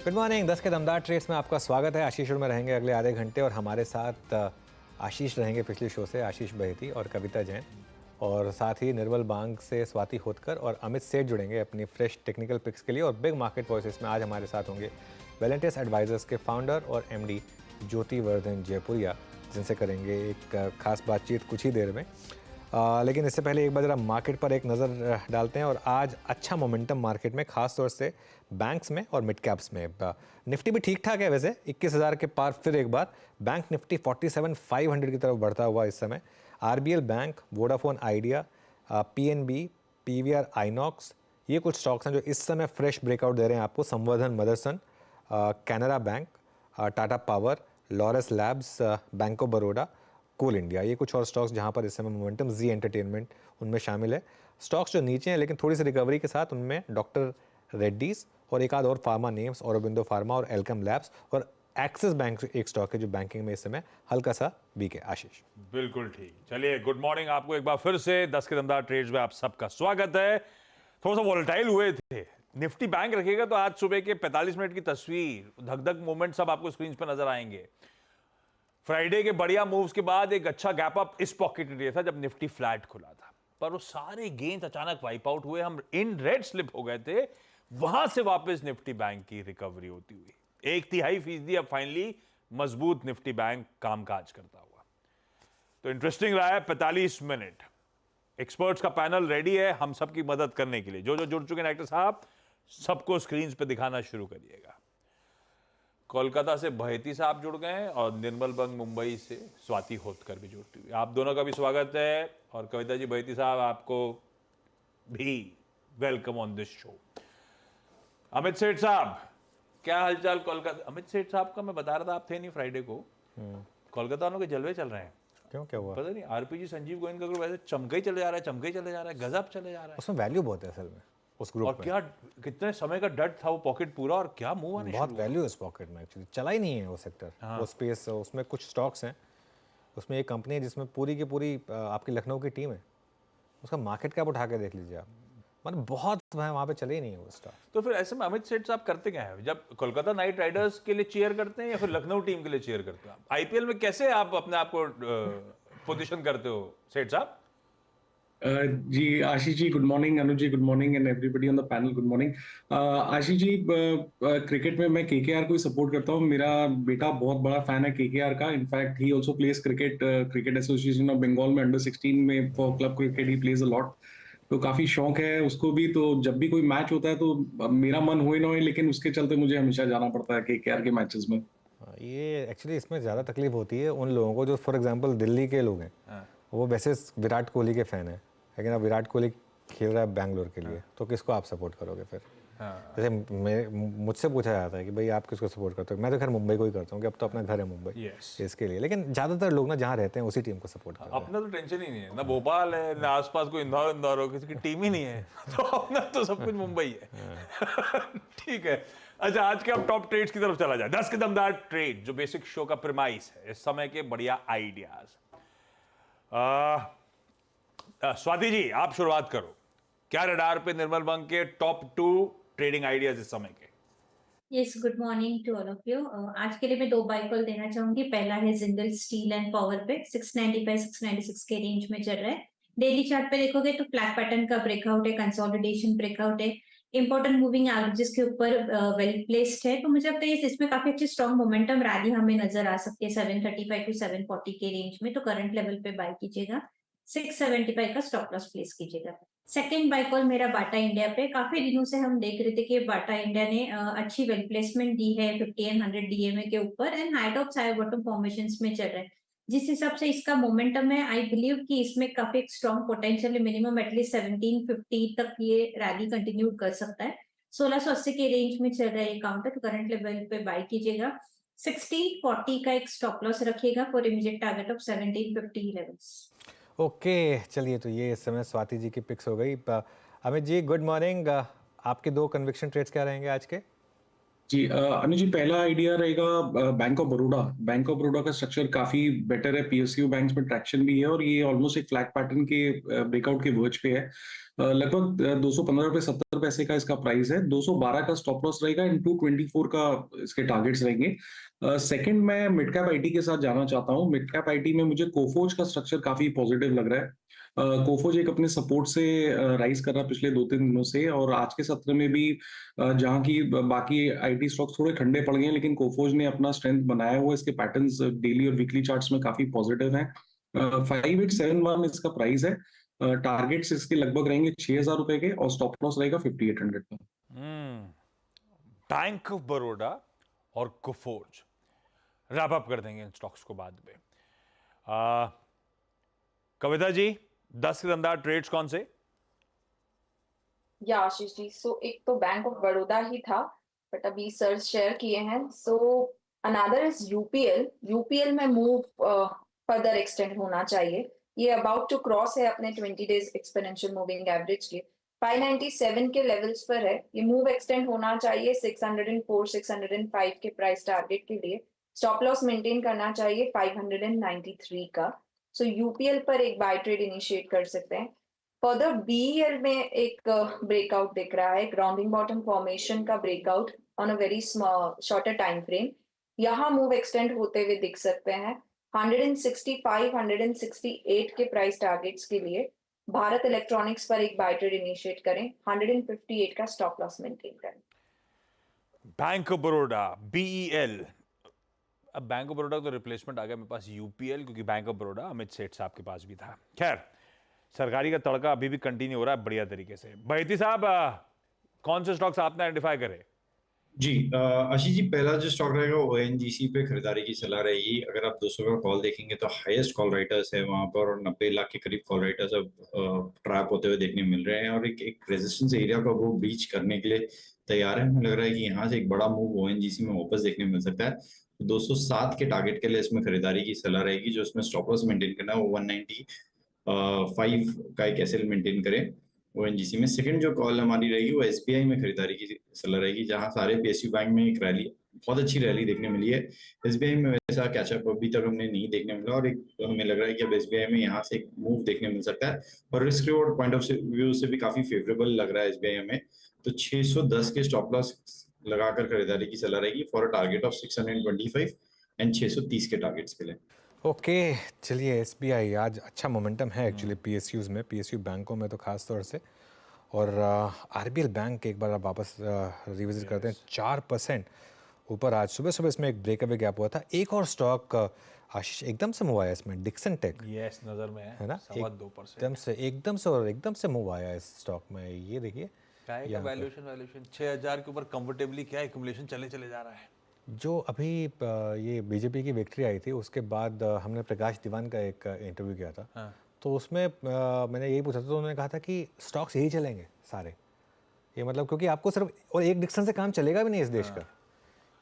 Good morning. 10 के दमदार trades में आपका स्वागत है। आशीष में रहेंगे अगले आधे घंटे और हमारे साथ आशीष रहेंगे पिछले शो से, आशीष बहेती और कविता जैन, और साथ ही निर्मल बांग से स्वाति होतकर और अमित सेठ जुड़ेंगे अपनी फ्रेश टेक्निकल पिक्स के लिए। और बिग मार्केट वॉइसेस में आज हमारे साथ होंगे वेलेंटियस एडवाइजर्स के फाउंडर और एमडी ज्योति वर्धन जयपुरिया, जिनसे करेंगे एक खास बातचीत कुछ ही देर में। लेकिन इससे पहले एक बार जरा मार्केट पर एक नज़र डालते हैं। और आज अच्छा मोमेंटम मार्केट में, खास तौर से बैंक्स में और मिड कैप्स में। निफ्टी भी ठीक ठाक है वैसे, 21,000 के पार फिर एक बार। बैंक निफ्टी 47,500 की तरफ बढ़ता हुआ इस समय। RBL bank, Vodafone idea, PNB, PVR INOX, ये कुछ स्टॉक्स हैं जो इस समय फ्रेश ब्रेकआउट दे रहे हैं आपको। Samvardhana Motherson, Canara Bank, Tata Power, Laurus Labs, Bank of Baroda, Coal India, ये कुछ और स्टॉक्स जहां पर इस समय मोमेंटम, जी एंटरटेनमेंट उनमें शामिल है। स्टॉक्स जो नीचे हैं लेकिन थोड़ी सी रिकवरी के साथ, उनमें डॉक्टर रेड्डीज और एक आध और फार्मा नेम्स, औरोबिंदो फार्मा और एल्केम लैब्स, और एक्सिस बैंक एक स्टॉक है जो बैंकिंग में इस समय हल्का सा वीक है। आशीष बिल्कुल ठीक। चलिए, गुड मॉर्निंग आपको एक बार फिर से 10 के दमदार ट्रेड्स में आप सबका स्वागत है। थोड़ा सा वॉलेटाइल हुए थे निफ्टी बैंक, रखिएगा तो आज सुबह के 45 मिनट की तस्वीर, धक धक मूवमेंट सब आपको स्क्रीन पर नजर आएंगे। फ्राइडे के बढ़िया मूव्स के बाद एक अच्छा गैप अप इस पॉकेट एरिया था जब निफ्टी फ्लैट खुला था, पर वो सारे गेन्स अचानक वाइप आउट हुए, हम इन रेड स्लिप हो गए थे। वहां से वापस निफ्टी बैंक की रिकवरी होती हुई 1/3% अब फाइनली मजबूत निफ्टी बैंक कामकाज करता हुआ। तो इंटरेस्टिंग रहा है 45 मिनट। एक्सपर्ट्स का पैनल रेडी है हम सबकी मदद करने के लिए। जो जो जुड़ चुके हैं डायरेक्टर साहब, सबको स्क्रीन पे दिखाना शुरू करिएगा। कोलकाता से बहेती साहब जुड़ गए हैं और निर्मल बंग मुंबई से स्वाति होतकर भी जुड़ती हुई। आप दोनों का भी स्वागत है। और कविता जी, बहेती साहब, आपको भी welcome on this show. Amit सेठ साहब, क्या हालचाल कोलकाता? अमित सेठ साहब का मैं बता रहा था, आप थे नहीं फ्राइडे को। कोलकाता वालों के जलवे चल रहे हैं। क्यों, क्या हुआ? पता नहीं, आरपीजी संजीव गोविंद का ग्रुप ऐसे चमका ही चले जा रहा है, चमका ही चले जा रहा है, गजब चले जा रहा है। उसमें वैल्यू बहुत है असल में उस ग्रुप और में। क्या कितने समय का डट था वो पॉकेट पूरा, और क्या मूव आने बहुत शुरू हुआ। वैल्यू इस पॉकेट में, एक्चुअली चला ही नहीं है वो सेक्टर, वो स्पेस। उसमें कुछ स्टॉक्स हैं, उसमें एक कंपनी है जिसमें पूरी की पूरी आपकी लखनऊ की टीम है, उसका मार्केट कैप उठा के देख लीजिए आप। मतलब बहुत वहाँ पे चले ही नहीं है वो स्टॉक। तो फिर ऐसे में अमित सेठ साहब करते क्या है, जब कोलकाता नाइट राइडर्स के लिए चीयर करते हैं या फिर लखनऊ टीम के लिए चीयर करते हैं? आईपीएल में कैसे आप अपने आप को पोजीशन करते हो सेठ साहब? जी Ashish ji, good morning. Anuj ji, good morning, and everybody on the panel, good morning. Ashish ji, cricket में मैं केकेआर को ही सपोर्ट करता हूँ। मेरा बेटा बहुत बड़ा फैन है केकेआर का। In fact he also plays cricket, cricket association of Bengal में अंडर 16 में for club cricket he plays a lot. तो काफी शौक है उसको भी। तो जब भी कोई मैच होता है तो मेरा मन हो ही ना हो, लेकिन उसके चलते मुझे हमेशा जाना पड़ता है केकेआर के मैचेस में। ये एक्चुअली इसमें ज़्यादा तकलीफ होती है उन लोगों को जो फॉर एग्जांपल दिल्ली के लोग हैं, वो वैसे विराट कोहली के फ़ैन हैं, लेकिन अब विराट कोहली खेल रहा है बैंगलोर के लिए, तो किसको आप सपोर्ट करोगे फिर? जैसे मुझसे पूछा जाता है कि भाई आप किसको सपोर्ट करते हो, मैं तो खैर मुंबई को ही करता हूँ कि अब तो अपना घर है मुंबई, इसके लिए। लेकिन ज़्यादातर लोग ना जहाँ रहते हैं उसी टीम को सपोर्ट करते हैं। अपना तो टेंशन ही नहीं है, ना भोपाल है, ना आसपास कोई इंदौर हो, किसी की टीम ही नहीं है। तो अपना तो सब कुछ मुंबई है। ठीक है। अच्छा, आज के अब टॉप ट्रेड्स की तरफ चला जाए। 10 के दमदार ट्रेड, जो बेसिक शो का प्रेमाइस है, इस समय के बढ़िया आइडियाज। स्वाति जी, आप शुरुआत करो। क्या रडार पे निर्मल बंग के टॉप 2 ट्रेडिंग आइडियाज इस समय के? Yes, good morning to all of you. आज के लिए मैं 2 बाय कॉल देना चाहूंगी। पहला है जिंदल स्टील एंड पावर पे 695-696 के रेंज में चल रहा है। डेली चार्ट पे देखोगे तो फ्लैट पैटर्न का ब्रेकआउट है, कंसोलिडेशन ब्रेकआउट है, इंपॉर्टेंट मूविंग एवरेजेस के ऊपर वेल प्लेस्ड है। तो मुझे लगता है इसमें काफी अच्छी स्ट्रॉन्ग मोमेंटम रैली हमें नजर आ सकती है 735 टू 740 के रेंज में। तो करंट लेवल पे बाय कीजिएगा, 675 का स्टॉप लॉस प्लेस कीजिएगा। सेकेंड बाय कॉल मेरा बाटा इंडिया पे। काफी दिनों से हम देख रहे थे कि बाटा इंडिया ने अच्छी वेल प्लेसमेंट दी है 50 एंड 100 डीएमए के ऊपर, and high top high bottom formations में चल रहा है। जिस हिसाब से इसका मोमेंटम है, आई बिलीव कि इसमें काफी स्ट्रॉन्ग पोटेंशियल है। मिनिमम एटलीस्ट 1750 तक ये रैली कंटिन्यू कर सकता है। 1680 के रेंज में चल रहा है ये काउंटर, तो करंट लेवल पे बाय कीजिएगा। 1640 का एक स्टॉप लॉस रखिएगा for immediate target of 1750 levels. Okay, चलिए, तो ये इस समय स्वाति जी की पिक्स हो गई। Amit ji, good morning. आपके 2 कन्विक्शन ट्रेड्स क्या रहेंगे आज के? जी अनु जी, पहला आइडिया रहेगा bank of Baroda. Bank of Baroda का स्ट्रक्चर काफी बेटर है, पीएसयू बैंक्स में ट्रैक्शन भी है और ये ऑलमोस्ट एक फ्लैग पैटर्न के ब्रेकआउट के वर्ज पे है। लगभग 215 रुपए 70 पैसे का इसका प्राइस है। 212 का स्टॉप लॉस रहेगा एंड 224 का इसके टारगेट्स रहेंगे। सेकंड, मैं मिड कैप आईटी के साथ जाना चाहता हूँ। मिड कैप आईटी में मुझे कोफोज का स्ट्रक्चर काफी पॉजिटिव लग रहा है। कोफोज एक अपने सपोर्ट से राइज कर रहा है पिछले 2-3 दिनों से, और आज के सत्र में भी जहाँ की बाकी आईटी स्टॉक्स थोड़े ठंडे पड़ गए हैं, लेकिन कोफोज ने अपना स्ट्रेंथ बनाया हुआ है। इसके पैटर्न्स डेली और वीकली चार्ट्स में काफी पॉजिटिव हैं। 5871 इसका प्राइस है। टारगेट्स इसके लगभग रहेंगे 6,000 रुपए के और स्टॉप लॉस रहेगा 5800 का। बैंक ऑफ बड़ौदा और कोफोर्ज रैप अप कर देंगे इन स्टॉक्स को बाद में। कविता जी, 10 के दमदार ट्रेड्स कौन से? या आशीष जी, सो एक तो बैंक ऑफ बड़ौदा ही था, बट अभी सर शेयर किए हैं। So another is UPL. UPL में मूव फर्दर एक्सटेंड होना चाहिए। ये अबाउट टू क्रॉस है अपने 20 डेज एक्सपोनेंशियल मूविंग एवरेज के। 597 के लेवल्स पर है। ये मूव एक्सटेंड होना चाहिए 604 605 के प्राइस टारगेट के लिए। स्टॉप लॉस मेंटेन करना चाहिए 593 का। सो यूपीएल पर एक बाय ट्रेड इनिशिएट कर सकते हैं। फर्दर बीईएल में एक ब्रेकआउट दिख रहा है, ग्राउंडिंग बॉटम फॉर्मेशन का breakout on a very shorter time frame. यहाँ मूव एक्सटेंड होते हुए दिख सकते हैं 165 168 के प्राइस टारगेट्स के लिए। भारत इलेक्ट्रॉनिक्स पर एक बाय ट्रेड इनिशिएट करें, 158 का स्टॉप लॉस मेंटेन करें। Bank of Baroda, BEL. अब बैंक ऑफ बड़ौदा का तो रिप्लेसमेंट आ गया मेरे पास यूपीएल, क्योंकि बैंक ऑफ बड़ौदा अमित सेठ साहब के पास भी था। खैर, सरकारी का तड़का अभी भी कंटिन्यू हो रहा है बढ़िया तरीके से। बहेती साहब, कौन से स्टॉक्स आपने आइडेंटिफाई करे? जी आशीष जी, पहला जो स्टॉक रहेगा वो ओएनजीसी पे खरीदारी की सलाह रहेगी। अगर आप 200 का कॉल देखेंगे तो हाईएस्ट कॉल राइटर्स है वहां पर, और 90 लाख के करीब कॉल राइटर्स अब ट्रैप होते हुए देखने मिल रहे हैं, और एक रेजिस्टेंस एरिया का वो ब्रीच करने के लिए तैयार है। हमें लग रहा है कि यहाँ से एक बड़ा मूव ओएनजीसी में वापस देखने मिल सकता है। 207 के टारगेट के लिए इसमें खरीदारी की सलाह रहेगी। जो इसमें स्टॉप लॉस मेंटेन करना है वो 195 का एक एसएल मेंटेन करें ओएनजीसी में। सेकंड जो कॉल हमारी रहेगी वो एसबीआई में खरीदारी की सलाह रहेगी, जहां सारे पीएसयू बैंक में एक रैली, बहुत अच्छी रैली देखने मिली है। एसबीआई में वैसा कैचअप अभी तक हमने नहीं देखने मिला, और एक हमें लग रहा है कि अब एसबीआई में यहाँ से एक मूव देखने मिल सकता है, और risk reward point of view से भी काफी फेवरेबल लग रहा है एसबीआई हमें। तो 610 के स्टॉप लॉस लगाकर खरीदारी की सलाह रहेगी for a target of 625 and 630 के टारगेट्स के लिए। ओके, चलिए एसबीआई आज अच्छा मोमेंटम है एक्चुअली पीएसयूज में, पीएसयू बैंकों में तो खास तौर से, और आरबीएल बैंक एक बार आप वापस रिविजिट करते हैं 4% ऊपर। आज सुबह सुबह इसमें एक ब्रेकअवे गैप हुआ था। एक और स्टॉक आशीष एकदम से मूव आया इसमें, डिक्सन टेक। यस, नजर में है ना, 2% एकदम से मूव आया इस स्टॉक में। ये देखिए वैल्यूएशन 6000 के ऊपर कंफर्टेबली क्या एक्यूमुलेशन चले जा रहा है। जो अभी ये बीजेपी की विक्ट्री आई थी उसके बाद हमने प्रकाश दीवान का एक इंटरव्यू किया था। हाँ। तो उसमें मैंने यही पूछा था, तो उन्होंने कहा था कि स्टॉक्स यही चलेंगे सारे। ये मतलब क्योंकि आपको सिर्फ और एक डिक्सन से काम चलेगा भी नहीं इस देश का।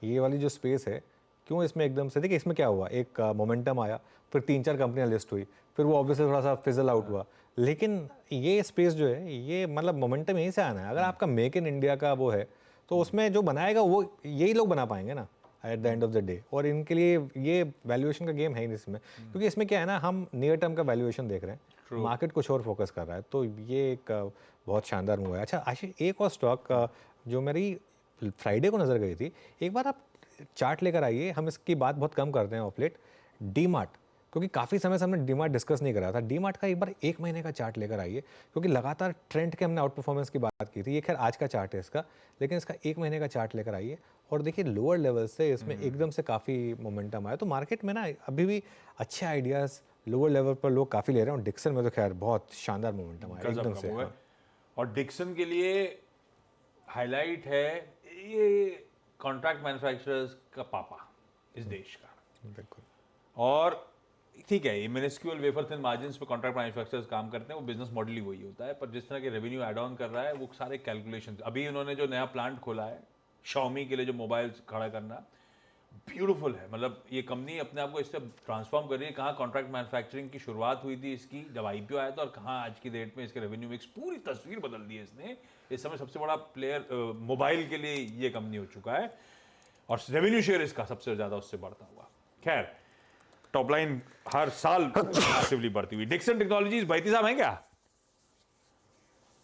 ये वाली जो स्पेस है, क्यों इसमें एकदम से, देखिए इसमें क्या हुआ, एक मोमेंटम आया, फिर 3-4 कंपनियां लिस्ट हुई, फिर वो ऑब्वियसली थोड़ा सा फिजल आउट हुआ। लेकिन ये स्पेस जो है, ये मतलब मोमेंटम यहीं से आना है। अगर आपका मेक इन इंडिया का वो है, तो उसमें जो बनाएगा वो यही लोग बना पाएंगे ना at the end of the day. और इनके लिए ये वैल्यूएशन का गेम है ही इसमें, क्योंकि इसमें क्या है ना, हम नियर टर्म का वैल्यूएशन देख रहे हैं, मार्केट कुछ और फोकस कर रहा है। तो ये एक बहुत शानदार मूव है। अच्छा आशीष, एक और स्टॉक जो मेरी फ्राइडे को नजर गई थी, एक बार आप चार्ट लेकर आइए, हम इसकी बात बहुत कम करते हैं ऑफ लेट, डीमार्ट, क्योंकि काफ़ी समय से हमने डीमार्ट डिस्कस नहीं करा था। डीमार्ट का एक बार 1 महीने का चार्ट लेकर आइए, क्योंकि लगातार ट्रेंड के हमने आउट परफॉर्मेंस की बात की थी। ये खैर आज का चार्ट है इसका, लेकिन इसका 1 महीने का चार्ट लेकर आइए और देखिए लोअर लेवल से इसमें एकदम से काफ़ी मोमेंटम आया। तो मार्केट में ना अभी भी अच्छे आइडियाज़ लोअर लेवल पर लोग काफ़ी ले रहे हैं, और डिक्सन में तो खैर बहुत शानदार मोमेंटम आया एकदम से। हाँ। और डिक्सन के लिए हाईलाइट है ये कॉन्ट्रैक्ट मैन्युफैक्चरर्स का पापा इस देश का। बिल्कुल। और ठीक है, ये मिनिस्क्यूल वेफर थिन मार्जिन्स पे कॉन्ट्रैक्ट मैन्युफैक्चरर्स काम करते हैं, वो बिजनेस मॉडल ही वही होता है, पर जिस तरह के रेवेन्यू ऐड ऑन कर रहा है वो सारे कैलकुलेशन। अभी उन्होंने जो नया प्लांट खोला है Xiaomi के लिए, जो मोबाइल खड़ा करना, ब्यूटीफुल है। मतलब ये कंपनी अपने आप को इससे ट्रांसफॉर्म कर रही है। कहाँ कॉन्ट्रैक्ट मैन्युफैक्चरिंग की शुरुआत हुई थी इसकी जब आईपीओ आया था, और कहाँ आज की डेट में इसके रेवेन्यू मिक्स पूरी तस्वीर बदल दी है इसने। इस समय सबसे बड़ा प्लेयर मोबाइल के लिए ये कंपनी हो चुका है। और रेवेन्यू शेयर इसका सबसे ज्यादा उससे बढ़ता हुआ। खैर, टॉप लाइन हर साल मैसिवली बढ़ती हुई। डिक्सन टेक्नोलॉजीज, भाईती साहब हैं क्या?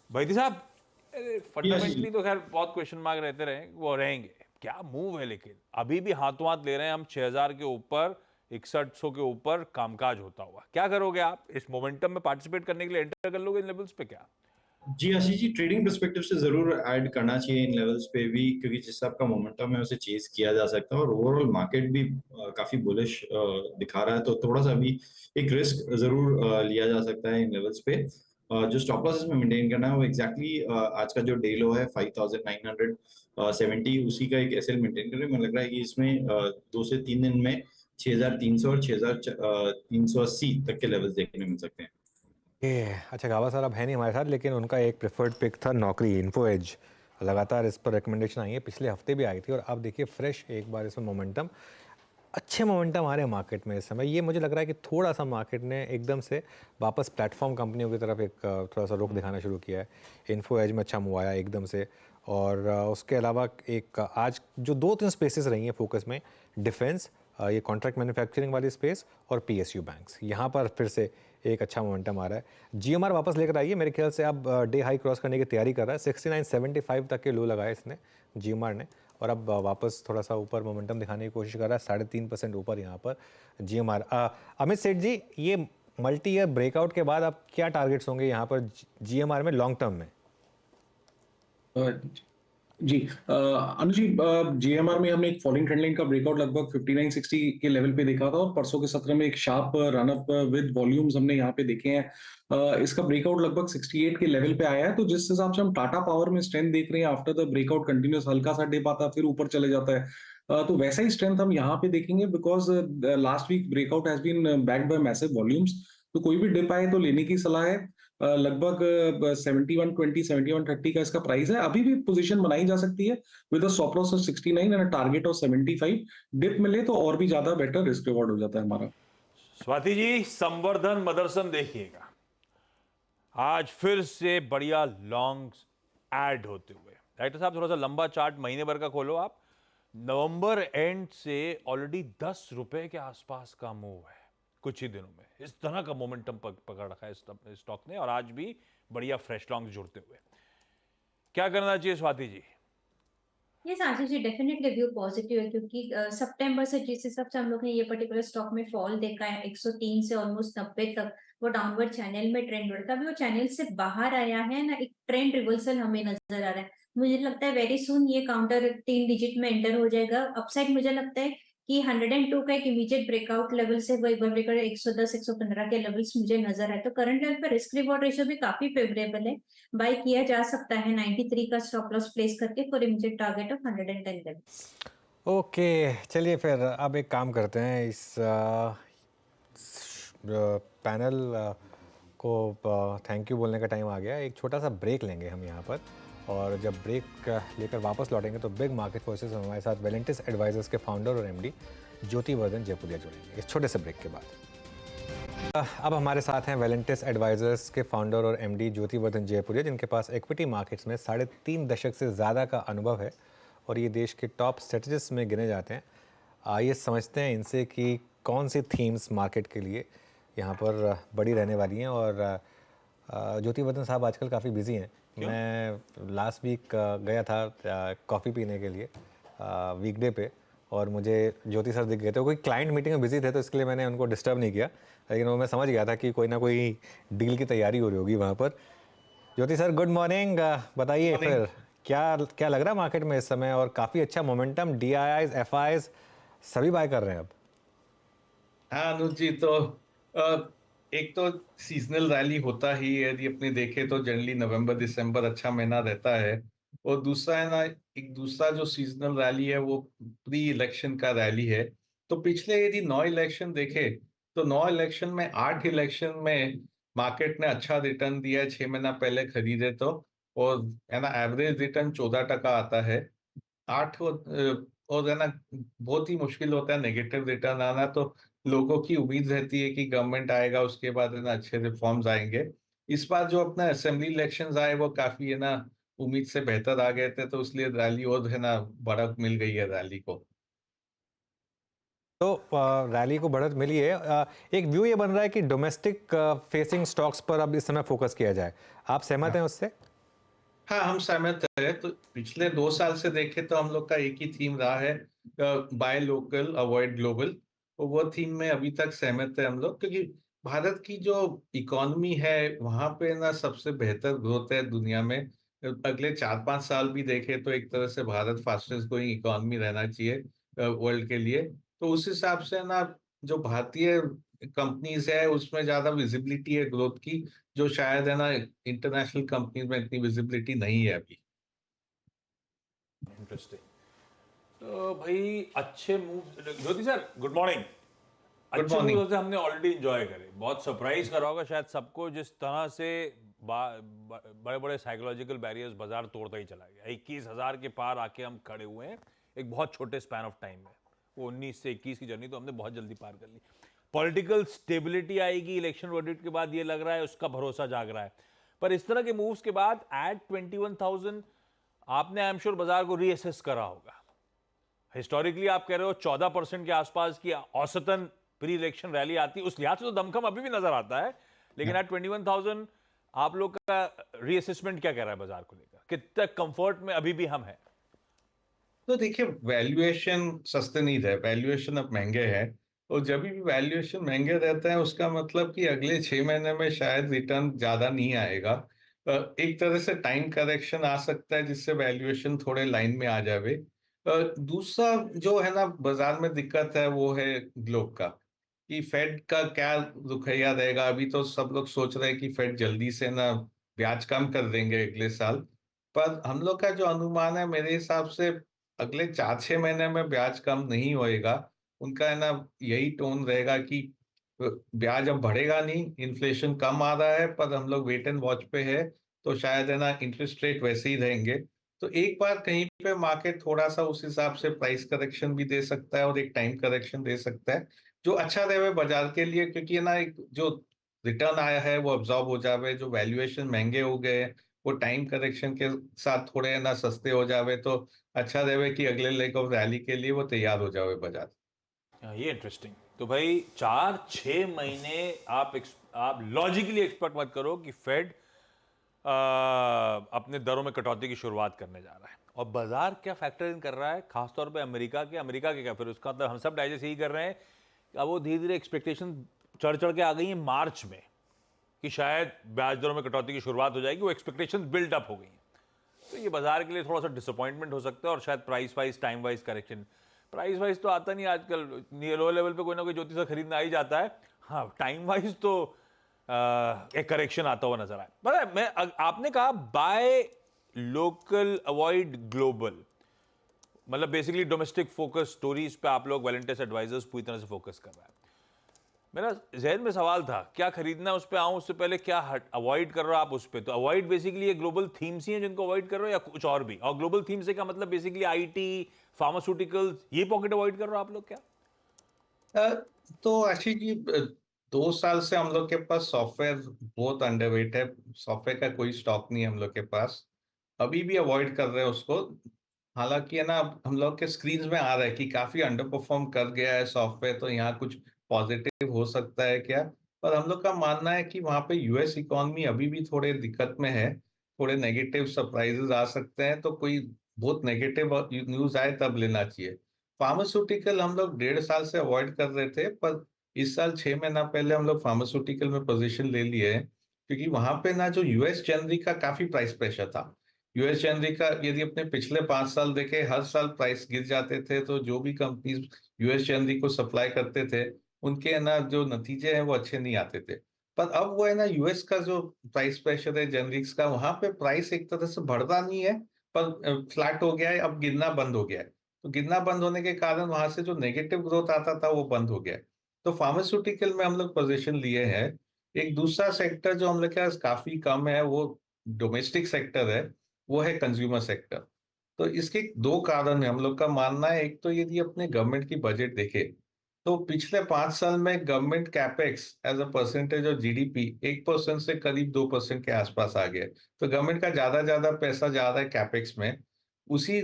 भाईती साहब, फंडामेंटली तो खैर बहुत क्वेश्चन मार्क रहते रहे, वो रहेंगे। क्या मूव है, लेकिन अभी भी हाथों हाथ ले रहे हैं हम 6000 के ऊपर, 6100 के ऊपर कामकाज होता हुआ। क्या करोगे आप इस मोमेंटम में पार्टिसिपेट करने के लिए? एंटर कर लोगे इन लेवल्स पे क्या? जी आशीष जी, ट्रेडिंग पर्सपेक्टिव से जरूर ऐड करना चाहिए इन लेवल्स पे भी, क्योंकि जिस हिसाब का मोमेंटम है उसे चेज किया जा सकता है और ओवरऑल मार्केट भी काफी बुलिश दिखा रहा है, तो थोड़ा सा भी एक रिस्क जरूर लिया जा सकता है इन लेवल्स पे। जो स्टॉप लॉस इसमें मेंटेन करना है वो एग्जैक्टली आज का जो डे लो है 5970, उसी का एक एसएल मेंटेन करें। मुझे लग रहा है कि इसमें 2 से 3 दिन में 6300 और 6380 तक के लेवल्स देखने मिल सकते हैं। अच्छा, गावा सर अब है नहीं हमारे साथ, लेकिन उनका एक प्रेफर्ड पिक था नौकरी, इन्फो एज। लगातार इस पर रिकमेंडेशन आई है, पिछले हफ्ते भी आई थी और अब देखिए फ्रेश एक बार इसमें मोमेंटम, अच्छे मोमेंटम आ रहे हैं मार्केट में इस समय। ये मुझे लग रहा है कि थोड़ा सा मार्केट ने एकदम से वापस प्लेटफॉर्म कंपनियों की तरफ एक थोड़ा सा रुख दिखाना शुरू किया है। इन्फो एज में अच्छा मूव आया एकदम से। और उसके अलावा एक आज जो 2-3 स्पेसेस रही हैं फोकस में, डिफेंस, ये कॉन्ट्रैक्ट मैन्युफैक्चरिंग वाली स्पेस और पीएसयू बैंक्स, यहाँ पर फिर से एक अच्छा मोमेंटम आ रहा है। जीएमआर वापस लेकर आई है, मेरे ख्याल से अब डे हाई क्रॉस करने की तैयारी कर रहा है। 6975 तक के लो लगाए इसने, जीएमआर ने, और अब वापस थोड़ा सा ऊपर मोमेंटम दिखाने की कोशिश कर रहा है। 3.5% ऊपर यहाँ पर जीएमआर। अमित सेठ जी, ये मल्टी ईयर ब्रेकआउट के बाद अब क्या टारगेट्स होंगे यहाँ पर जीएमआर में लॉन्ग टर्म में? जी अनु जी, जीएमआर में हमने एक फॉलिंग ट्रेंड लाइन का ब्रेकआउट लगभग 5960 के लेवल पे देखा था और परसों के सत्र में एक sharp run up with volumes हमने यहाँ पे देखे हैं। इसका ब्रेकआउट लगभग 68 के लेवल पे आया है, तो जिस हिसाब से हम टाटा पावर में स्ट्रेंथ देख रहे हैं, आफ्टर द ब्रेकआउट कंटिन्यूस हल्का सा डिप आता है फिर ऊपर चले जाता है, तो वैसा ही स्ट्रेंथ हम यहाँ पे देखेंगे, because last week breakout has been backed by massive volumes. तो कोई भी डिप आए तो लेने की सलाह है। लगभग 7120 7130 का इसका प्राइस है। अभी भी पोजीशन बनाई जा सकती है with a stop loss of 69 and a target of 75। Dip मिले तो और भी ज्यादा बेटर रिस्क रिवॉर्ड हो जाता है हमारा। स्वाति जी, संवर्धन मदरसन देखिएगा, आज फिर से बढ़िया लॉन्ग्स ऐड होते हुए। राइटर साहब, थोड़ा सा लंबा चार्ट महीने भर का खोलो आप। नवंबर एंड से ऑलरेडी 10 रुपए के आसपास का मूव है कुछ ही दिनों में। इस तरह का मोमेंटम पकड़ रखा है इस स्टॉक ने, और आज भी बढ़िया फ्रेश लॉन्ग्स जुड़ते हुए। क्या करना चाहिए Swati ji? Yes Ashish ji, definitely view positive है, क्योंकि सितंबर से जिस हिसाब से हम लोग ने ये पर्टिकुलर स्टॉक में फॉल देखा है 103 से ऑलमोस्ट 90 तक, वो डाउनवर्ड चैनल में ट्रेंड बढ़ता है। अभी वो चैनल से बाहर आया है ना, एक ट्रेंड रिवर्सल हमें नजर आ रहा है। मुझे लगता है वेरी सुन ये काउंटर 3 डिजिट में एंटर हो जाएगा। अपसाइड मुझे लगता है कि 102 का एक इमीडिएट ब्रेकआउट लेवल से वो एक बार ब्रेकआउट 110 115 के लेवल्स मुझे नजर आए, तो करंट लेवल पे रिस्क रिवॉर्ड रेशियो भी काफी फेवरेबल है। बाय किया जा सकता है 93 का स्टॉप लॉस प्लेस करके for immediate target of 110 levels. Okay, चलिए फिर अब एक काम करते हैं, इस पैनल को थैंक यू बोलने का टाइम आ गया। एक छोटा सा ब्रेक लेंगे हम यहाँ पर, और जब ब्रेक लेकर वापस लौटेंगे तो बिग मार्केट फोर्सेस हमारे साथ वेलेंटिस एडवाइजर्स के फाउंडर और एमडी ज्योति वर्धन जयपुरिया जुड़ेंगे इस छोटे से ब्रेक के बाद। अब हमारे साथ हैं वेलेंटिस एडवाइजर्स के फाउंडर और एमडी ज्योति वर्धन जयपुरिया, जिनके पास इक्विटी मार्केट्स में 3.5 दशक से ज़्यादा का अनुभव है और ये देश के टॉप स्ट्रेटजिस्ट में गिने जाते हैं। आइए समझते हैं इनसे कि कौन सी थीम्स मार्केट के लिए यहाँ पर बड़ी रहने वाली हैं। और ज्योति वर्धन साहब आजकल काफ़ी बिजी हैं। मैं लास्ट वीक गया था कॉफ़ी पीने के लिए वीकडे पे, और मुझे ज्योति सर दिख गए थे। कोई क्लाइंट मीटिंग में बिजी थे, तो इसके लिए मैंने उनको डिस्टर्ब नहीं किया, लेकिन वो मैं समझ गया था कि कोई ना कोई डील की तैयारी हो रही होगी वहाँ पर। ज्योति सर, गुड मॉर्निंग। बताइए फिर क्या क्या लग रहा है मार्केट में इस समय? और काफ़ी अच्छा मोमेंटम, DIIs FIs सभी बाय कर रहे हैं अब। हाँ अनुज जी, तो एक तो सीजनल रैली होता ही है, यदि अपने देखे तो जनरली नवंबर दिसंबर अच्छा महीना रहता है। और दूसरा है ना, एक दूसरा जो सीजनल रैली है वो प्री इलेक्शन का रैली है। तो पिछले यदि 9 इलेक्शन देखे तो 9 इलेक्शन में 8 इलेक्शन में मार्केट ने अच्छा रिटर्न दिया है 6 महीना पहले खरीदे तो। और है ना, एवरेज रिटर्न 14% आता है। 8 और है ना, बहुत ही मुश्किल होता है नेगेटिव रिटर्न आना। तो लोगों की उम्मीद रहती है कि गवर्नमेंट आएगा, उसके बाद है ना अच्छे रिफॉर्म्स आएंगे। इस बार जो अपना असेंबली इलेक्शंस आए वो काफी है ना उम्मीद से बेहतर आ गए थे, तो इसलिए रैली और है ना बढ़त मिल गई है रैली को। तो रैली को बढ़त मिली है। एक व्यू ये बन रहा है कि डोमेस्टिक फेसिंग स्टॉक्स पर अब इस समय फोकस किया जाए। आप सहमत हैं उससे? हाँ, हम सहमत है। तो पिछले 2 साल से देखें तो हम लोग का एक ही थीम रहा है, बाय लोकल अवॉइड ग्लोबल। तो वो थीम में अभी तक सहमत है हम लोग, क्योंकि भारत की जो इकोनॉमी है वहां पे ना सबसे बेहतर ग्रोथ है दुनिया में। अगले 4-5 साल भी देखें तो एक तरह से भारत फास्टेस्ट ग्रोइंग इकोनॉमी रहना चाहिए वर्ल्ड के लिए। तो उस हिसाब से ना जो भारतीय कंपनीज है उसमें ज्यादा विजिबिलिटी है ग्रोथ की, जो शायद है ना इंटरनेशनल कंपनीज में इतनी विजिबिलिटी नहीं है अभी। इंटरेस्टिंग। तो भाई अच्छे मूव, ज्योति सर गुड मॉर्निंग। गुड अच्छे मॉर्निंग। मूव्स हमने ऑलरेडी एंजॉय करे, बहुत सरप्राइज करा होगा शायद सबको जिस तरह से बड़े बड़े साइकोलॉजिकल बैरियर्स बाजार तोड़ता ही चला गया। 21,000 के पार आके हम खड़े हुए हैं एक बहुत छोटे स्पैन ऑफ टाइम में। वो 19 से 21 की जर्नी तो हमने बहुत जल्दी पार कर ली। पॉलिटिकल स्टेबिलिटी आएगी इलेक्शन वर्डिक्ट के बाद, ये लग रहा है, उसका भरोसा जाग रहा है। पर इस तरह के मूव्स के बाद एट 21,000 आपने आई एम श्योर बाजार को रीअसेस करा होगा। हिस्टोरिकली आप कह रहे हो 14% के आसपास की औसतन प्री इलेक्शन रैली आती है, उस लिहाज से तो दमखम अभी भी नजर आता है। लेकिन एट 21,000 आप लोग का रीअसेसमेंट क्या कह रहा है बाजार को लेकर? कितने कंफर्ट में अभी भी हम हैं? तो देखिए, वैल्यूएशन सस्ते नहीं रहे, वैल्यूएशन अब महंगे हैं। और जब भी वैल्यूएशन महंगे रहते हैं उसका मतलब कि अगले 6 महीने में शायद रिटर्न ज्यादा नहीं आएगा। एक तरह से टाइम करेक्शन आ सकता है जिससे वैल्यूएशन थोड़े लाइन में आ जावे। दूसरा जो है ना बाजार में दिक्कत है वो है ग्लोब का, कि फेड का क्या रुखैया रहेगा। अभी तो सब लोग सोच रहे हैं कि फेड जल्दी से ना ब्याज कम कर देंगे अगले साल। पर हम लोग का जो अनुमान है मेरे हिसाब से अगले 4-6 महीने में ब्याज कम नहीं होएगा। उनका है ना यही टोन रहेगा कि ब्याज अब बढ़ेगा नहीं, इन्फ्लेशन कम आ रहा है, पर हम लोग वेट एंड वॉच पे है। तो शायद है ना इंटरेस्ट रेट वैसे ही रहेंगे। तो एक बार कहीं पे मार्केट थोड़ा सा उस हिसाब से प्राइस करेक्शन भी दे सकता है और एक टाइम करेक्शन दे सकता है, जो अच्छा रहे बाजार के लिए। क्योंकि है ना एक जो रिटर्न आया है वो अब्जॉर्ब हो जावे, जो वैल्यूएशन महंगे हो गए वो टाइम करेक्शन के साथ थोड़े है ना सस्ते हो जावे, तो अच्छा रहे कि अगले लेग ऑफ रैली के लिए वो तैयार हो जावे बाजार। ये इंटरेस्टिंग। तो भाई 4-6 महीने आप लॉजिकली एक्सपेक्ट मत करो कि फेड अपने दरों में कटौती की शुरुआत करने जा रहा है। और बाजार क्या फैक्टर इन कर रहा है, खासतौर पे अमेरिका के क्या, फिर उसका मतलब हम सब डाइजेस्ट यही कर रहे हैं कि अब वो धीरे धीरे एक्सपेक्टेशन चढ़ चढ़ के आ गई है मार्च में कि शायद ब्याज दरों में कटौती की शुरुआत हो जाएगी। वो एक्सपेक्टेशन बिल्ड अप हो गई हैं। तो ये बाजार के लिए थोड़ा सा डिसअपॉइंटमेंट हो सकता है और शायद price wise time wise correction. Price wise तो आता नहीं आजकल, लो लेवल पे कोई ना कोई ज्योति से खरीदना आ ही जाता है। हाँ, टाइम वाइज तो एक करेक्शन आता हुआ नजर आया। पता है, आपने कहा बाय लोकल अवॉइड ग्लोबल, मतलब बेसिकली डोमेस्टिक फोकस स्टोरीज पे आप लोग वैलेंटियर्स एडवाइजर्स पूरी तरह से फोकस कर रहा है। मेरा जहन में सवाल था, क्या खरीदना है उस पर आऊं उससे पहले क्या अवॉइड कर रहे हो आप उस पर? तो अवॉइड बेसिकली ये ग्लोबल थीम्स ही हैं जिनको अवॉइड कर रहे हो या कुछ और भी? और ग्लोबल थीम से क्या मतलब बेसिकली आईटी, फार्मास्यूटिकल्स, ये पॉकेट अवॉइड कर रहे हो आप लोग क्या? तो आशीष जी, 2 साल से हम लोग के पास सॉफ्टवेयर बहुत अंडरवेट है। सॉफ्टवेयर का कोई स्टॉक नहीं है हम लोग के पास, अभी भी अवॉइड कर रहे हैं उसको। हालांकि है ना हम लोग के स्क्रीन में आ रहा है कि काफी अंडर परफॉर्म कर गया है सॉफ्टवेयर, तो यहाँ कुछ पॉजिटिव हो सकता है क्या। पर हम लोग का मानना है कि वहाँ पे यूएस इकोनॉमी अभी भी थोड़े दिक्कत में है, थोड़े नेगेटिव सरप्राइजेस आ सकते हैं। तो कोई बहुत नेगेटिव न्यूज आए तब लेना चाहिए। फार्मास्यूटिकल हम लोग 1.5 साल से अवॉइड कर रहे थे, पर इस साल 6 महीना पहले हम लोग फार्मास्यूटिकल में पोजीशन ले लिए हैं, क्योंकि वहां पे ना जो यूएस जनरिक का काफी प्राइस प्रेशर था। यूएस जनरिक का यदि अपने पिछले 5 साल देखे, हर साल प्राइस गिर जाते थे। तो जो भी कंपनीज यूएस जनरिक को सप्लाई करते थे उनके है ना जो नतीजे हैं वो अच्छे नहीं आते थे। पर अब वो है ना यूएस का जो प्राइस प्रेशर है जनरिक्स का, वहां पे प्राइस एक तरह से बढ़ता नहीं है, पर फ्लैट हो गया है, अब गिरना बंद हो गया है। तो गिरना बंद होने के कारण वहां से जो नेगेटिव ग्रोथ आता था वो बंद हो गया है। तो फार्मास्यूटिकल में हम लोग पोजीशन लिए हैं। एक दूसरा सेक्टर जो हम लोग के पास काफी कम है वो डोमेस्टिक सेक्टर है, वो है कंज्यूमर सेक्टर। तो इसके दो कारण है हम लोग का मानना है। एक तो यदि अपने गवर्नमेंट की बजट देखे तो पिछले 5 साल में government capex as a percentage of GDP 1% से करीब 2% के आसपास आ गया। तो गवर्नमेंट का ज्यादा पैसा जा रहा है कैपेक्स में। उसी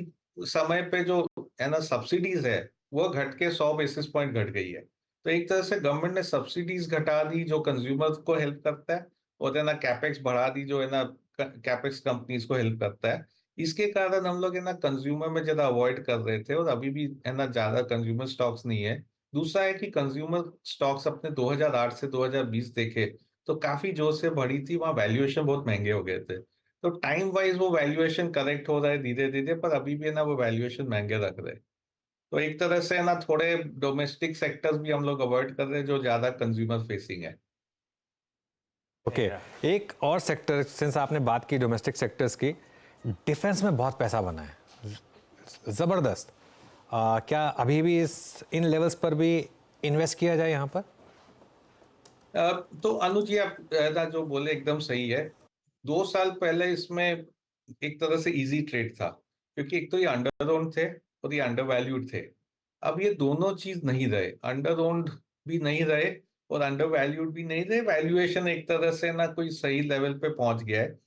समय पे जो है ना सब्सिडीज है वो घट के 100 बेसिस पॉइंट घट गई है। तो एक तरह से गवर्नमेंट ने सब्सिडीज घटा दी जो कंज्यूमर को हेल्प करता है, और है ना कैपेक्स बढ़ा दी जो है ना कैपेक्स कंपनीज को हेल्प करता है। इसके कारण हम लोग है ना कंज्यूमर में ज्यादा अवॉइड कर रहे थे, और अभी भी है ना ज्यादा कंज्यूमर स्टॉक्स नहीं है। दूसरा है कि कंज्यूमर स्टॉक्स अपने 2008 से 2020 देखे तो काफी जोर से बढ़ी थी, वहां वैल्यूएशन बहुत महंगे हो गए थे। तो टाइम वाइज वो वैल्यूएशन करेक्ट हो रहा है धीरे धीरे, पर अभी भी है ना वो वैल्यूएशन महंगे रख रहे हैं। तो एक तरह से है ना थोड़े डोमेस्टिक सेक्टर्स भी हम लोग अवॉइड कर रहे हैं जो ज्यादा कंज्यूमर फेसिंग है। ओके एक और सेक्टर, सिंस आपने बात की डोमेस्टिक सेक्टर्स की, डिफेंस में बहुत पैसा बना है, ज़बरदस्त। क्या अभी भी इन लेवल्स पर भी इन्वेस्ट किया जाए यहाँ पर? तो अनुज जी आप ऐसा जो बोले एकदम सही है। 2 साल पहले इसमें एक तरह से इजी ट्रेड था, क्योंकि एक तो ये अंडर ओन थे और ये अंडर वैल्यूड थे। अब ये दोनों चीज नहीं रहे, अंडर ओन्ड भी नहीं रहे और अंडर वैल्यूड भी नहीं रहे। वैल्यूएशन एक तरह से ना कोई सही लेवल पे पहुंच गया है।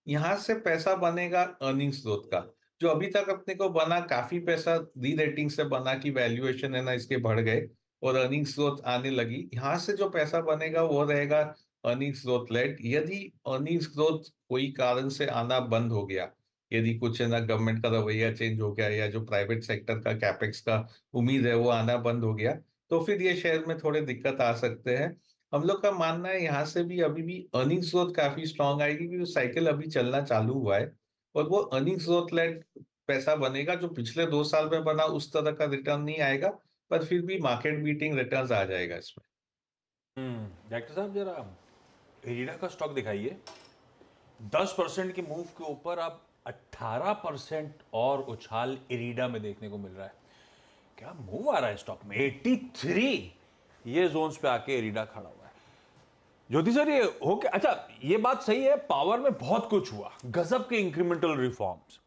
यहाँ से पैसा बनेगा अर्निंग्स ग्रोथ का, जो अभी तक अपने को बना काफी पैसा री रेटिंग से बना कि वैल्यूएशन है ना इसके बढ़ गए और अर्निंग्स ग्रोथ आने लगी। यहाँ से जो पैसा बनेगा वो रहेगा अर्निंग्स ग्रोथ लेड। यदि अर्निंग्स ग्रोथ कोई कारण से आना बंद हो गया, यदि कुछ है ना गवर्नमेंट का रवैया चेंज हो गया या जो प्राइवेट सेक्टर का कैपेक्स का उम्मीद है वो आना बंद हो गया, तो फिर ये शेयर में थोड़े दिक्कत आ सकते हैं। हम लोग का मानना है यहाँ से भी अभी भी अर्निंग्स ग्रोथ काफी स्ट्रांग आएगी, क्योंकि साइकिल अभी चलना चालू हुआ है और वो अर्निंग्स ग्रोथ लेड पैसा बनेगा। जो पिछले 2 साल में बना उस तरह का रिटर्न नहीं आएगा, पर फिर भी मार्केट बीटिंग रिटर्न्स आ जाएगा इसमें। डॉक्टर साहब जरा इरिडा का स्टॉक दिखाइए। 10% की मूव के ऊपर अब 18% और उछाल इरिडा में देखने को मिल रहा है। क्या मूव आ रहा है स्टॉक में? 83 ये जोन्स पे आके इरिडा खड़ा हुआ है। ज्योति सर ये हो क्या? अच्छा ये बात सही है, पावर में बहुत कुछ हुआ, गजब के इंक्रीमेंटल रिफॉर्म्स,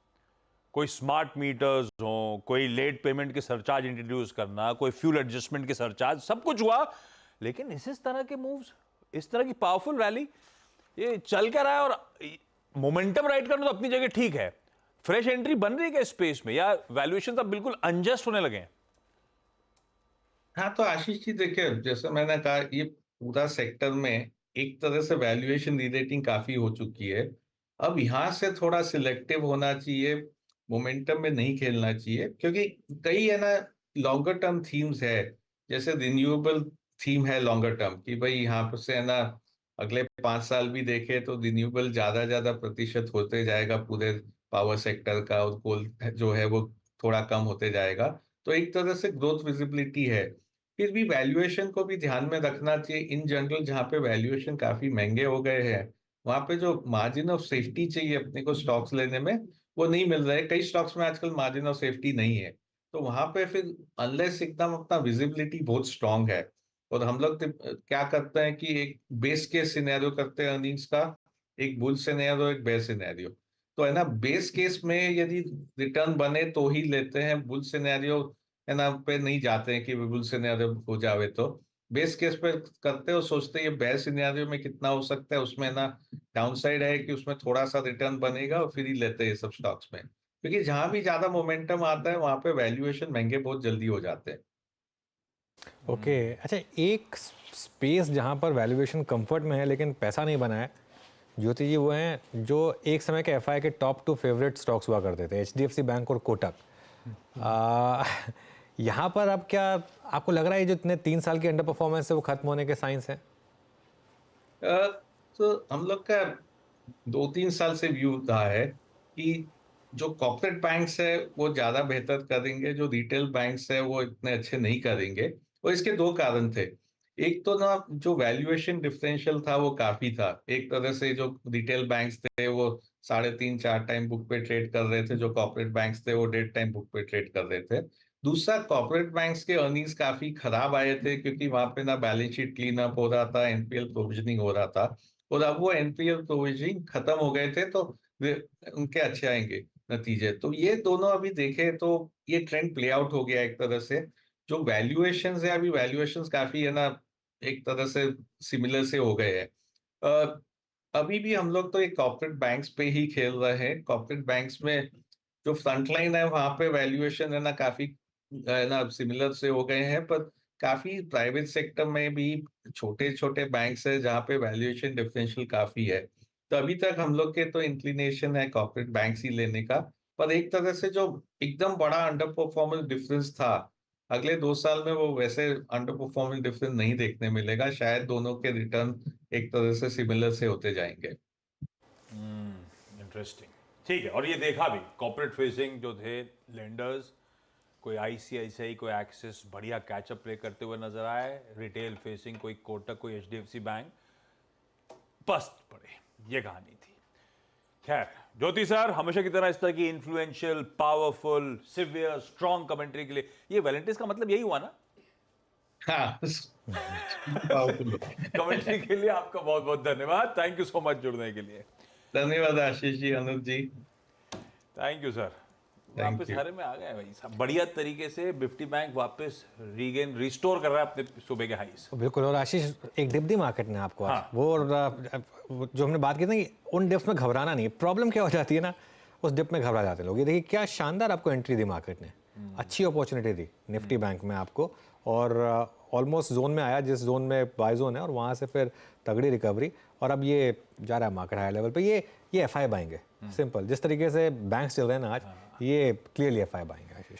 कोई स्मार्ट मीटर्स हो, कोई लेट पेमेंट के सरचार्ज इंट्रोड्यूस करना, कोई फ्यूल एडजस्टमेंट के सरचार्ज, सब कुछ हुआ। लेकिन इस तरह के मूव्स, इस तरह की पावरफुल रैली ये चल क्या रहा है? और मोमेंटम राइड करना तो अपनी जगह ठीक है, फ्रेश एंट्री बन रही है क्या स्पेस में, या वैल्यूएशन अब बिल्कुल अनजस्ट होने लगे हैं? हाँ तो आशीष जी देखिए, जैसे मैंने कहा ये पूरा सेक्टर में एक तरह से वैल्यूएशन रीरेटिंग काफी हो चुकी है। अब यहाँ से थोड़ा सिलेक्टिव होना चाहिए, मोमेंटम में नहीं खेलना चाहिए, क्योंकि कई है ना लॉन्गर टर्म थीम्स है। जैसे रिन्यूएबल थीम है लॉन्गर टर्म की, भाई यहाँ पर से है ना अगले 5 साल भी देखे तो रिन्यूएबल ज्यादा ज्यादा प्रतिशत होते जाएगा पूरे पावर सेक्टर का, और कोल जो है वो थोड़ा कम होते जाएगा। तो एक तरह से ग्रोथ विजिबिलिटी है। फिर भी वैल्यूएशन को भी ध्यान में रखना चाहिए। इन जनरल जहाँ पे वैल्यूएशन काफी महंगे हो गए हैं, वहां पे जो मार्जिन ऑफ सेफ्टी चाहिए अपने को स्टॉक्स लेने में, वो नहीं मिल रहा है। कई स्टॉक्स में आजकल मार्जिन ऑफ सेफ्टी नहीं है, तो वहां पे फिर अनलेस एकदम अपना विजिबिलिटी बहुत स्ट्रांग है। और हम लोग क्या करते हैं कि एक बेस केस सिनेरियो करते हैं अर्निंग्स का, एक बुल सिनेरियो, एक बेयर सिनेरियो। तो है ना बेस केस में यदि रिटर्न बने तो ही लेते हैं, बुल सिनेरियो है ना पे नहीं जाते हैं कि बुल सिनेरियो हो जावे तो। बेस केस पे करते हो, सोचते हैं ये बेयर सिनेरियो में कितना हो सकता है, उसमें ना डाउनसाइड है कि उसमें थोड़ा सा रिटर्न बनेगा, और फिर ही लेते हैं ये सब स्टॉक्स में। क्योंकि जहां भी ज्यादा मोमेंटम आता है वहां पे वैल्यूएशन महंगे बहुत जल्दी हो जाते हैं। ओके अच्छा, एक स्पेस जहाँ पर वैल्यूएशन कंफर्ट में है लेकिन पैसा नहीं बना है, ज्योति जी, वो हैं जो एक समय के एफआई के टॉप 2 फेवरेट स्टॉक्स हुआ करते थे, एचडीएफसी बैंक और कोटक। यहाँ पर अब क्या आपको लग रहा है जो इतने 3 साल की अंडर परफॉर्मेंस है वो खत्म होने के साइंस हैं? तो हम लोग का 2-3 साल से व्यू रहा है कि जो कॉर्पोरेट बैंक्स है वो ज्यादा बेहतर करेंगे, जो रिटेल बैंक्स है वो इतने अच्छे नहीं करेंगे। और इसके 2 कारण थे। एक तो ना जो वैल्यूएशन डिफरेंशियल था वो काफी था। एक तरह से जो रिटेल बैंक्स थे वो 3.5-4 टाइम बुक पे ट्रेड कर रहे थे, जो कॉर्पोरेट बैंक्स थे वो 1.5 टाइम बुक पे ट्रेड कर रहे थे। दूसरा, कॉर्पोरेट बैंक्स के अर्निंग्स काफी खराब आए थे, क्योंकि वहां पे ना बैलेंस शीट क्लीन अप हो रहा था, एनपीएल प्रोविजनिंग हो रहा था। और अब वो एनपीएल प्रोविजनिंग खत्म हो गए थे, तो उनके अच्छे आएंगे नतीजे। तो ये दोनों अभी देखे तो ये ट्रेंड प्ले आउट हो गया एक तरह से। जो वैल्यूएशंस है अभी, वैल्यूएशंस काफी है ना एक तरह से सिमिलर से हो गए हैं। अ, अभी भी हम लोग तो एक कॉर्पोरेट बैंक्स पे ही खेल रहे हैं। कॉर्पोरेट बैंक्स में जो फ्रंट लाइन है वहां पे वैल्यूएशन है ना काफी ना सिमिलर से हो गए हैं, पर काफी प्राइवेट सेक्टर में भी छोटे छोटे बैंक्स है जहाँ पे वैल्यूएशन डिफरेंशियल काफी है। तो अभी तक हम लोग के तो इंक्लिनेशन है कॉर्पोरेट बैंक्स ही लेने का, पर एक तरह से जो एकदम बड़ा अंडर परफॉर्मेंस डिफरेंस था, अगले 2 साल में वो वैसे अंडर परफॉर्मेंस डिफरेंस नहीं देखने मिलेगा। शायद दोनों के रिटर्न एक तरह से सिमिलर से होते जाएंगे। इंटरेस्टिंग। ठीक है, और ये देखा भी कॉर्पोरेट फेसिंग जो थे लेंडर्स, कोई आईसीआईसीआई, कोई एक्सिस बढ़िया कैचअप प्ले करते हुए नजर आए। रिटेल फेसिंग कोई कोटक, कोई एचडीएफसी बैंक पस्त पड़े। ये कहानी थी। खैर, ज्योति सर हमेशा की तरह इस तरह की influential, powerful, severe, strong commentary के लिए, ये वैलेंटाइंस का मतलब यही हुआ ना? हाँ powerful। कमेंट्री के लिए आपका बहुत बहुत धन्यवाद। थैंक यू सो मच जुड़ने के लिए। धन्यवाद Ashish ji, Anuj ji. Thank you sir. Thank वापस you। हरे में आ गए भाई साहब। बढ़िया तरीके से निफ्टी बैंक वापस रिस्टोर कर रहा है अपने सुबह के हाईस। बिल्कुल। और आशीष, एक डिप दी मार्केट ने आपको आज। हाँ। वो और जो हमने बात की थी ना कि उन डिप्स में घबराना नहीं। प्रॉब्लम क्या हो जाती है ना, उस डिप में घबरा जाते हैं लोग। ये देखिए क्या शानदार आपको एंट्री दी मार्केट ने, अच्छी अपॉर्चुनिटी दी निफ्टी बैंक में आपको, और ऑलमोस्ट जोन में आया जिस जोन में बाय जोन है, और वहाँ से फिर तगड़ी रिकवरी, और अब ये जा रहा है मार्केट हाई लेवल पे। ये एफआई बाइंग है, सिंपल। जिस तरीके से बैंक्स चल रहे हैं ना आज, ये क्लियरली एफआई बाइंग है आशीष।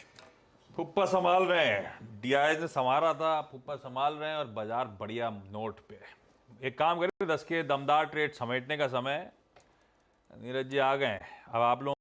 फुप्पा संभाल रहे हैं, डीआई ने संभाला था, फुप्पा संभाल रहे हैं, और बाजार बढ़िया नोट पे है। एक काम करें, 10 के दमदार ट्रेड समेटने का समय। नीरज जी आ गए। अब आप लोग